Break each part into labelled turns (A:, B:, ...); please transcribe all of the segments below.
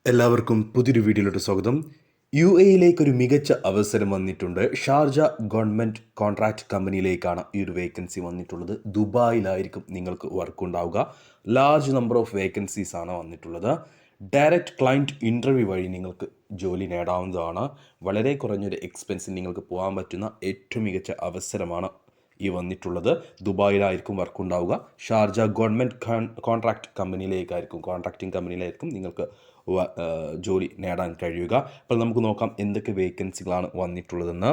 A: എല്ലാവർക്കും പുതിയൊരു വീഡിയോയിലോട്ട് സ്വാഗതം. യിലേക്ക് ഒരു മികച്ച അവസരം വന്നിട്ടുണ്ട്. ഷാർജ ഗവൺമെൻറ് കോൺട്രാക്ട് കമ്പനിയിലേക്കാണ് ഈ ഒരു വേക്കൻസി വന്നിട്ടുള്ളത്. ദുബായിലായിരിക്കും നിങ്ങൾക്ക് വർക്ക് ഉണ്ടാവുക. ലാർജ് നമ്പർ ഓഫ് വേക്കൻസീസ് ആണ് വന്നിട്ടുള്ളത്. ഡയറക്റ്റ് ക്ലയൻറ്റ് ഇൻ്റർവ്യൂ വഴി നിങ്ങൾക്ക് ജോലി നേടാവുന്നതാണ്. വളരെ കുറഞ്ഞൊരു എക്സ്പെൻസിൽ നിങ്ങൾക്ക് പോകാൻ പറ്റുന്ന ഏറ്റവും മികച്ച അവസരമാണ് ഈ വന്നിട്ടുള്ളത്. ദുബായിലായിരിക്കും വർക്ക് ഉണ്ടാവുക. ഷാർജ ഗവൺമെൻറ് കോൺട്രാക്റ്റിംഗ് കമ്പനിയിലായിരിക്കും നിങ്ങൾക്ക് ജോലി നേടാൻ കഴിയുക. അപ്പോൾ നമുക്ക് നോക്കാം എന്തൊക്കെ വേക്കൻസികളാണ് വന്നിട്ടുള്ളതെന്ന്.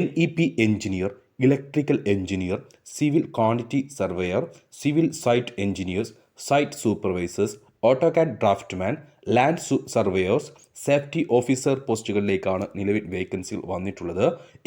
A: MEP engineer, electrical engineer, civil quantity surveyor, civil site engineers, site supervisors, AutoCAD draftman, land surveyors, safety officer പോസ്റ്റുകളിലേക്കാണ് നിലവിൽ വേക്കൻസികൾ വന്നിട്ടുള്ളത്.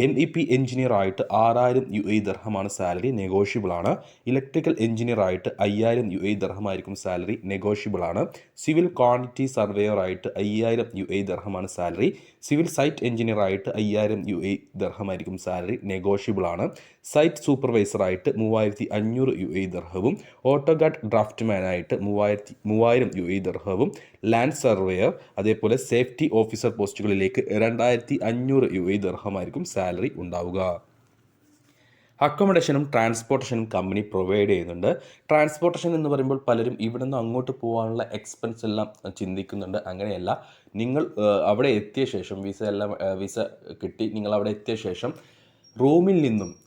A: MEP എഞ്ചിനീയർ ആയിട്ട് 6000 UAE ദർഹമാണ് സാലറി, നെഗോഷ്യബിൾ ആണ്. ഇലക്ട്രിക്കൽ എഞ്ചിനീയർ ആയിട്ട് 5000 UAE ദർഹമായിരിക്കും സാലറി, നെഗോഷ്യബിൾ ആണ്. സിവിൽ ക്വാണ്ടിറ്റി സർവേയർ ആയിട്ട് 5000 UAE ദർഹമാണ് സാലറി. സിവിൽ സൈറ്റ് എഞ്ചിനീയർ ആയിട്ട് 5000 UAE ദർഹമായിരിക്കും സാലറി, നെഗോഷ്യബിൾ ആണ്. സൈറ്റ് സൂപ്പർവൈസർ ആയിട്ട് 3500 UAE ദർഹവും, ഓട്ടോകാഡ് ഡ്രാഫ്റ്റ്മാൻ ആയിട്ട് 3000 UAE ദർഹവും, ലാൻഡ് സർവേയർ അതേപോലെ സേഫ്റ്റി ഓഫീസർ പോസ്റ്റുകളിലേക്ക് 2500 UAE ദർഹമായിരിക്കും സാലറി ഉണ്ടാവുക. അക്കോമഡേഷനും ട്രാൻസ്പോർട്ടേഷനും കമ്പനി പ്രൊവൈഡ് ചെയ്യുന്നുണ്ട്. ട്രാൻസ്പോർട്ടേഷൻ എന്ന് പറയുമ്പോൾ പലരും ഇവിടെ നിന്ന് അങ്ങോട്ട് പോകാനുള്ള എക്സ്പെൻസ് എല്ലാം ചിന്തിക്കുന്നുണ്ട്. അങ്ങനെയല്ല, നിങ്ങൾ അവിടെ എത്തിയ ശേഷം വിസ കിട്ടി നിങ്ങൾ അവിടെ എത്തിയ ശേഷം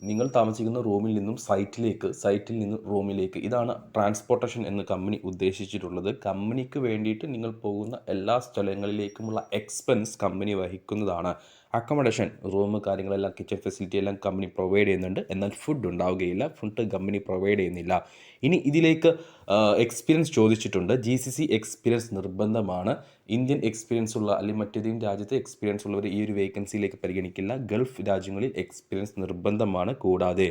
A: നിങ്ങൾ താമസിക്കുന്ന റൂമിൽ നിന്നും സൈറ്റിൽ നിന്നും റൂമിലേക്ക്, ഇതാണ് ട്രാൻസ്പോർട്ടേഷൻ എന്ന് കമ്പനി ഉദ്ദേശിച്ചിട്ടുള്ളത്. കമ്പനിക്ക് വേണ്ടിയിട്ട് നിങ്ങൾ പോകുന്ന എല്ലാ സ്ഥലങ്ങളിലേക്കുമുള്ള എക്സ്പെൻസ് കമ്പനി വഹിക്കുന്നതാണ്. അക്കോമഡേഷൻ, റൂം കാര്യങ്ങളെല്ലാം, കിച്ചൺ ഫെസിലിറ്റി എല്ലാം കമ്പനി പ്രൊവൈഡ് ചെയ്യുന്നുണ്ട്. എന്നാൽ ഫുഡ് ഉണ്ടാവുകയില്ല, ഫുഡ് കമ്പനി പ്രൊവൈഡ് ചെയ്യുന്നില്ല. ഇനി ഇതിലേക്ക് എക്സ്പീരിയൻസ് ചോദിച്ചിട്ടുണ്ട്. GCC എക്സ്പീരിയൻസ് നിർബന്ധമാണ്. ഇന്ത്യൻ എക്സ്പീരിയൻസ് ഉള്ള അല്ലെങ്കിൽ മറ്റേതെങ്കിലും രാജ്യത്തെ എക്സ്പീരിയൻസ് ഉള്ളവർ ഈ ഒരു വേക്കൻസിയിലേക്ക് പരിഗണിക്കില്ല. ഗൾഫ് രാജ്യങ്ങളിൽ എക്സ്പീരിയൻസ് നിർബന്ധമാണ്. കൂടാതെ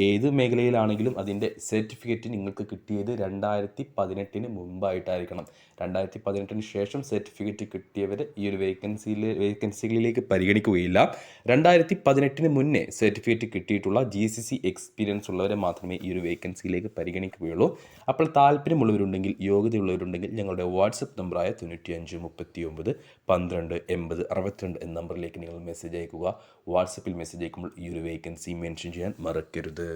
A: ഏത് മേഖലയിലാണെങ്കിലും അതിൻ്റെ സർട്ടിഫിക്കറ്റ് നിങ്ങൾക്ക് കിട്ടിയത് 2018 മുമ്പായിട്ടായിരിക്കണം. 2018 ശേഷം സർട്ടിഫിക്കറ്റ് കിട്ടിയവർ ഈ ഒരു വേക്കൻസികളിലേക്ക് പരിഗണിക്കുകയില്ല. 2018 മുന്നേ സർട്ടിഫിക്കറ്റ് കിട്ടിയിട്ടുള്ള GCC എക്സ്പീരിയൻസ് ഉള്ളവരെ മാത്രമേ ഈ ഒരു വേക്കൻസിയിലേക്ക് പരിഗണിക്കുകയുള്ളൂ. അപ്പോൾ താല്പര്യമുള്ളവരുണ്ടെങ്കിൽ, യോഗ്യതയുള്ളവരുണ്ടെങ്കിൽ ഞങ്ങളുടെ വാട്സപ്പ് നമ്പറായ 95 39 12 80 62 എന്ന നമ്പറിലേക്ക് നിങ്ങൾ മെസ്സേജ് അയക്കുക. വാട്സപ്പിൽ മെസ്സേജ് അയക്കുമ്പോൾ ഈ ഒരു വേക്കൻസി മെൻഷൻ ചെയ്യാൻ മറക്കരുത്.